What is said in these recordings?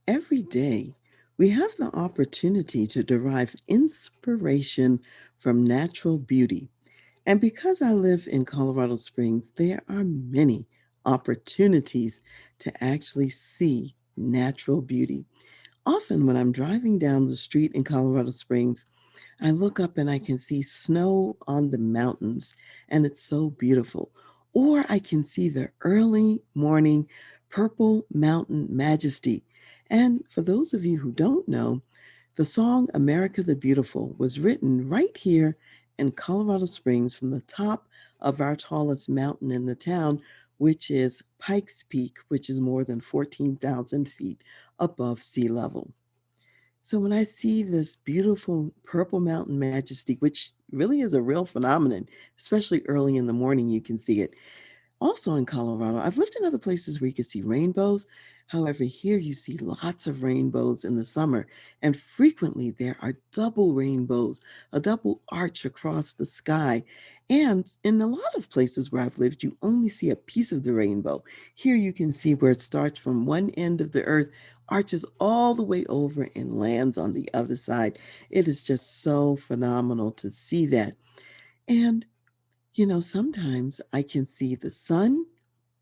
Every day, we have the opportunity to derive inspiration from natural beauty. And because I live in Colorado Springs, there are many opportunities to actually see natural beauty. Often, when I'm driving down the street in Colorado Springs, I look up and I can see snow on the mountains, and it's so beautiful. Or I can see the early morning purple mountain majesty. And for those of you who don't know, the song America the Beautiful was written right here in Colorado Springs from the top of our tallest mountain in the town, which is Pikes Peak, which is more than 14,000 feet above sea level. So when I see this beautiful purple mountain majesty, which really is a real phenomenon, especially early in the morning, you can see it. Also in Colorado, I've lived in other places where you can see rainbows. However, here you see lots of rainbows in the summer, and frequently there are double rainbows, a double arch across the sky. And in a lot of places where I've lived, you only see a piece of the rainbow. Here you can see where it starts from one end of the earth, arches all the way over, and lands on the other side. It is just so phenomenal to see that. And sometimes I can see the sun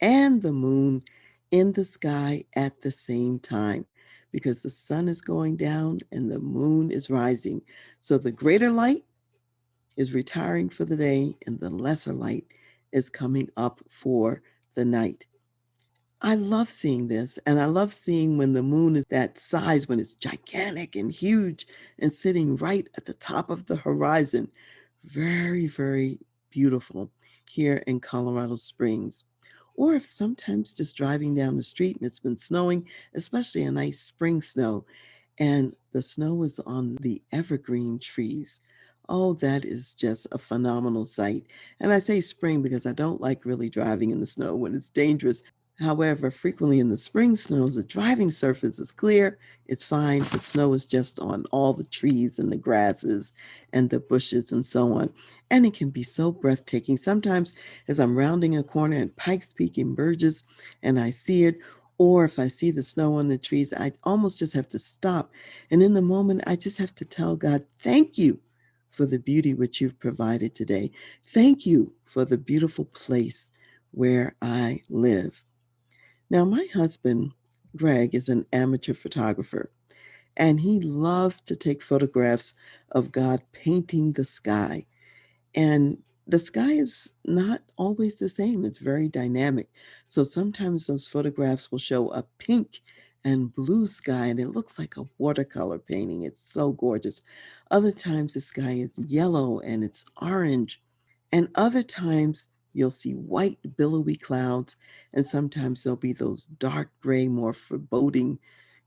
and the moon in the sky at the same time because the sun is going down and the moon is rising. So the greater light is retiring for the day and the lesser light is coming up for the night. I love seeing this, and I love seeing when the moon is that size, when it's gigantic and huge and sitting right at the top of the horizon. Very, very beautiful here in Colorado Springs. Or if sometimes just driving down the street and it's been snowing, especially a nice spring snow, and the snow is on the evergreen trees. Oh, that is just a phenomenal sight. And I say spring because I don't like really driving in the snow when it's dangerous. However, frequently in the spring snows, the driving surface is clear, it's fine. The snow is just on all the trees and the grasses and the bushes and so on. And it can be so breathtaking. Sometimes, as I'm rounding a corner and Pikes Peak emerges and I see it, or if I see the snow on the trees, I almost just have to stop. And in the moment, I just have to tell God, thank you for the beauty which you've provided today. Thank you for the beautiful place where I live. Now, my husband, Greg, is an amateur photographer, and he loves to take photographs of God painting the sky. And the sky is not always the same, it's very dynamic. So sometimes those photographs will show a pink and blue sky, and it looks like a watercolor painting. It's so gorgeous. Other times the sky is yellow and it's orange. And other times you'll see white, billowy clouds, and sometimes there'll be those dark gray, more foreboding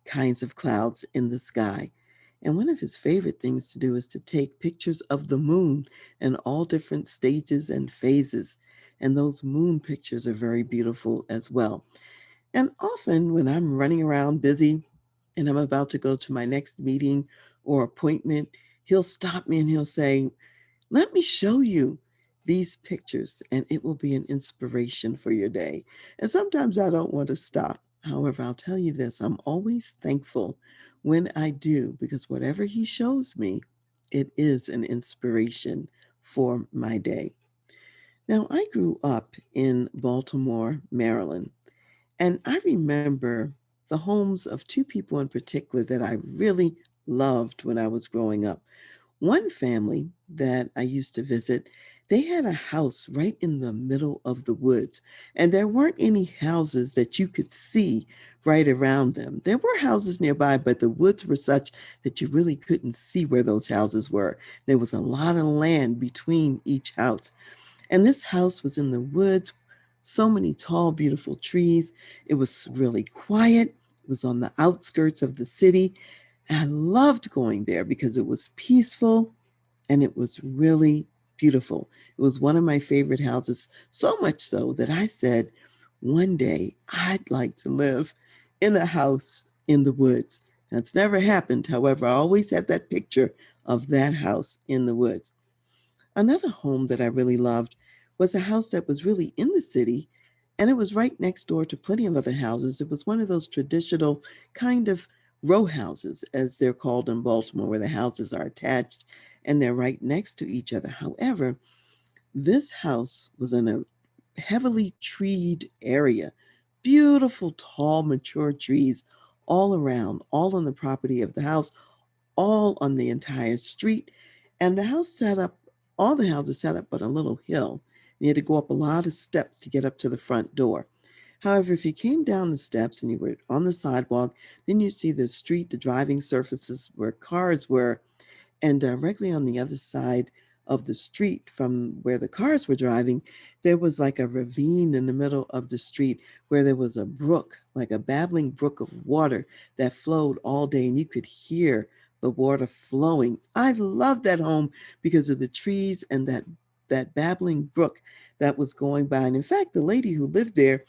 kinds of clouds in the sky. And one of his favorite things to do is to take pictures of the moon in all different stages and phases. And those moon pictures are very beautiful as well. And often when I'm running around busy and I'm about to go to my next meeting or appointment, he'll stop me and he'll say, let me show you these pictures, and it will be an inspiration for your day. And sometimes I don't want to stop. However, I'll tell you this, I'm always thankful when I do, because whatever he shows me, it is an inspiration for my day. Now, I grew up in Baltimore, Maryland, and I remember the homes of two people in particular that I really loved when I was growing up. One family that I used to visit, they had a house right in the middle of the woods, and there weren't any houses that you could see right around them. There were houses nearby, but the woods were such that you really couldn't see where those houses were. There was a lot of land between each house. And this house was in the woods, so many tall, beautiful trees. It was really quiet. It was on the outskirts of the city. And I loved going there because it was peaceful and it was really beautiful. It was one of my favorite houses, so much so that I said, one day I'd like to live in a house in the woods. That's never happened. However, I always have that picture of that house in the woods. Another home that I really loved was a house that was really in the city, and it was right next door to plenty of other houses. It was one of those traditional kind of row houses, as they're called in Baltimore, where the houses are attached and they're right next to each other. However, this house was in a heavily treed area, beautiful, tall, mature trees all around, all on the property of the house, all on the entire street. And the house sat up, all the houses sat up on a little hill. You had to go up a lot of steps to get up to the front door. However, if you came down the steps and you were on the sidewalk, then you'd see the street, the driving surfaces where cars were, and directly on the other side of the street from where the cars were driving, there was like a ravine in the middle of the street where there was a brook, like a babbling brook of water that flowed all day, and you could hear the water flowing. I loved that home because of the trees and that babbling brook that was going by. And in fact, the lady who lived there,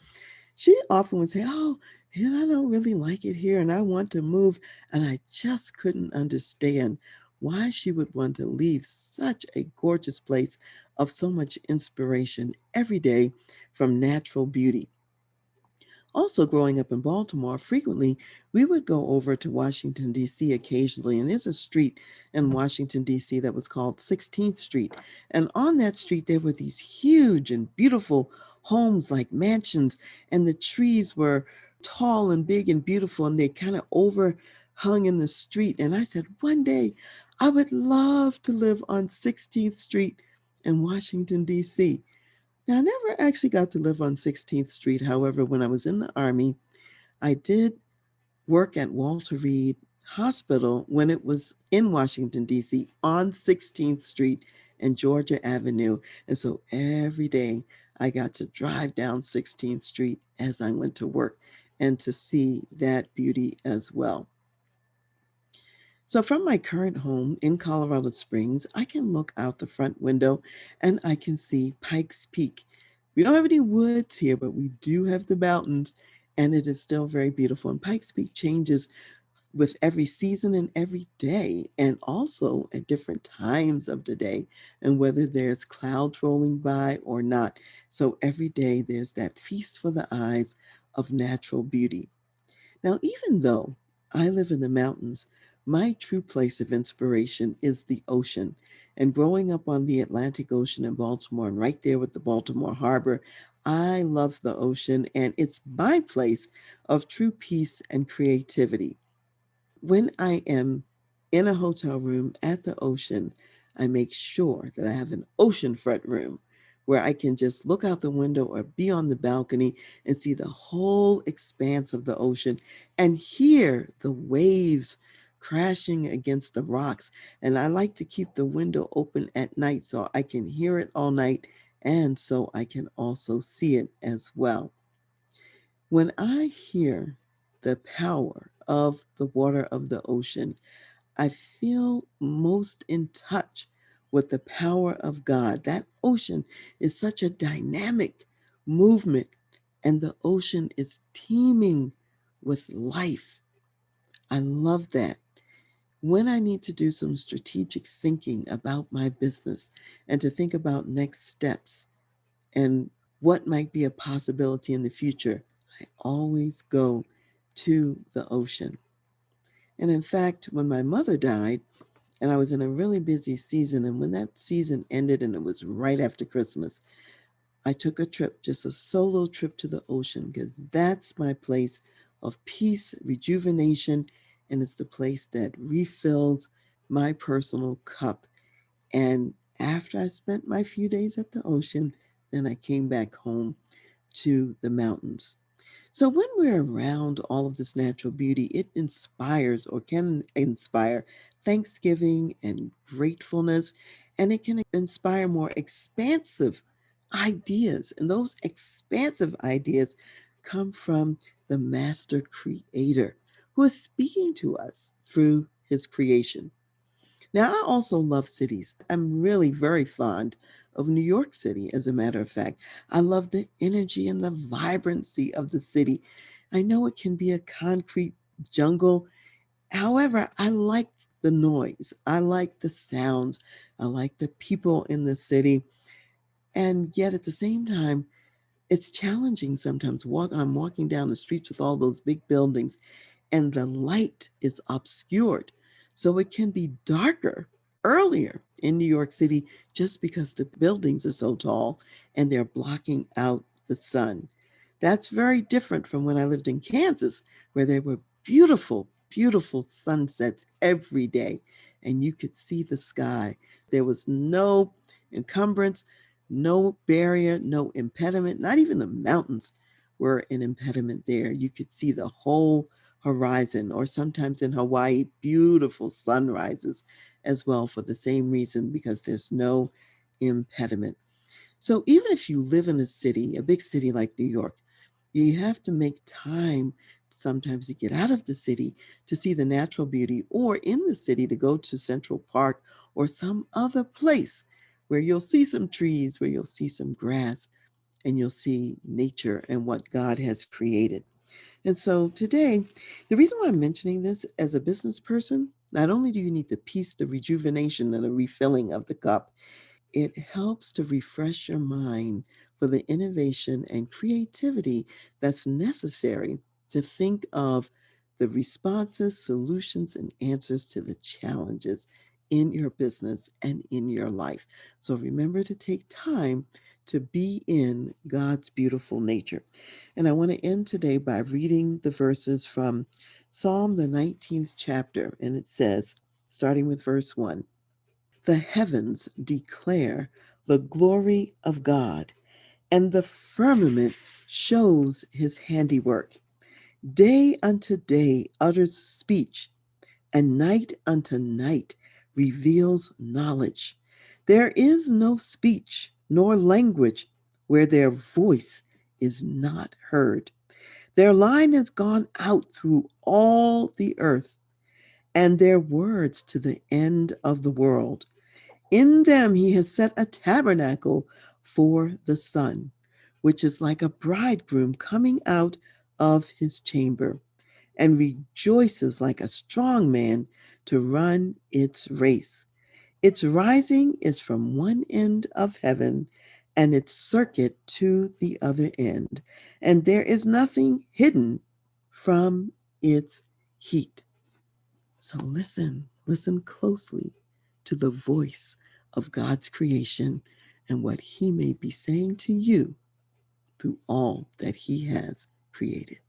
she often would say, "Oh, I don't really like it here and I want to move." And I just couldn't understand why she would want to leave such a gorgeous place of so much inspiration every day from natural beauty. Also, growing up in Baltimore, frequently we would go over to Washington, D.C. occasionally. And there's a street in Washington, D.C. that was called 16th Street. And on that street, there were these huge and beautiful homes like mansions, and the trees were tall and big and beautiful, and they kind of overhung in the street. And I said, one day I would love to live on 16th Street in Washington, D.C. Now, I never actually got to live on 16th Street. However, when I was in the Army, I did work at Walter Reed Hospital when it was in Washington, D.C., on 16th Street and Georgia Avenue. And so every day I got to drive down 16th Street as I went to work and to see that beauty as well. So, from my current home in Colorado Springs, I can look out the front window and I can see Pikes Peak. We don't have any woods here, but we do have the mountains, and it is still very beautiful. And Pikes Peak changes with every season and every day, and also at different times of the day, and whether there's clouds rolling by or not. So, every day there's that feast for the eyes of natural beauty. Now, even though I live in the mountains, my true place of inspiration is the ocean. And growing up on the Atlantic Ocean in Baltimore and right there with the Baltimore Harbor, I love the ocean, and it's my place of true peace and creativity. When I am in a hotel room at the ocean, I make sure that I have an oceanfront room where I can just look out the window or be on the balcony and see the whole expanse of the ocean and hear the waves crashing against the rocks. And I like to keep the window open at night so I can hear it all night and so I can also see it as well. When I hear the power of the water of the ocean, I feel most in touch with the power of God. That ocean is such a dynamic movement, and the ocean is teeming with life. I love that. When I need to do some strategic thinking about my business and to think about next steps and what might be a possibility in the future, I always go to the ocean. And in fact, when my mother died, and I was in a really busy season, and when that season ended and it was right after Christmas, I took a trip, just a solo trip to the ocean, because that's my place of peace, rejuvenation, and it's the place that refills my personal cup. And after I spent my few days at the ocean, then I came back home to the mountains. So when we're around all of this natural beauty, it inspires or can inspire thanksgiving and gratefulness, and it can inspire more expansive ideas. And those expansive ideas come from the master creator who is speaking to us through his creation. Now, I also love cities. I'm really very fond of New York City, as a matter of fact. I love the energy and the vibrancy of the city. I know it can be a concrete jungle. However, I like the noise, I like the sounds, I like the people in the city. And yet at the same time, it's challenging sometimes. I'm walking down the streets with all those big buildings, and the light is obscured. So it can be darker earlier in New York City just because the buildings are so tall and they're blocking out the sun. That's very different from when I lived in Kansas, where there were beautiful, beautiful sunsets every day, and you could see the sky. There was no encumbrance, no barrier, no impediment. Not even the mountains were an impediment there. You could see the whole horizon, or sometimes in Hawaii, beautiful sunrises as well, for the same reason, because there's no impediment. So even if you live in a city, a big city like New York, you have to make time sometimes to get out of the city to see the natural beauty, or in the city to go to Central Park or some other place where you'll see some trees, where you'll see some grass, and you'll see nature and what God has created. And so today, the reason why I'm mentioning this, as a business person, not only do you need the peace, the rejuvenation, and the refilling of the cup, it helps to refresh your mind for the innovation and creativity that's necessary to think of the responses, solutions, and answers to the challenges in your business and in your life. So remember to take time to be in God's beautiful nature. And I want to end today by reading the verses from Psalm, the 19th chapter. And it says, starting with verse 1, the heavens declare the glory of God, and the firmament shows his handiwork. Day unto day utters speech, and night unto night reveals knowledge. There is no speech nor language where their voice is not heard. Their line has gone out through all the earth, and their words to the end of the world. In them he has set a tabernacle for the sun, which is like a bridegroom coming out of his chamber, and rejoices like a strong man to run its race. Its rising is from one end of heaven, and its circuit to the other end, and there is nothing hidden from its heat. So listen closely to the voice of God's creation and what he may be saying to you through all that he has created.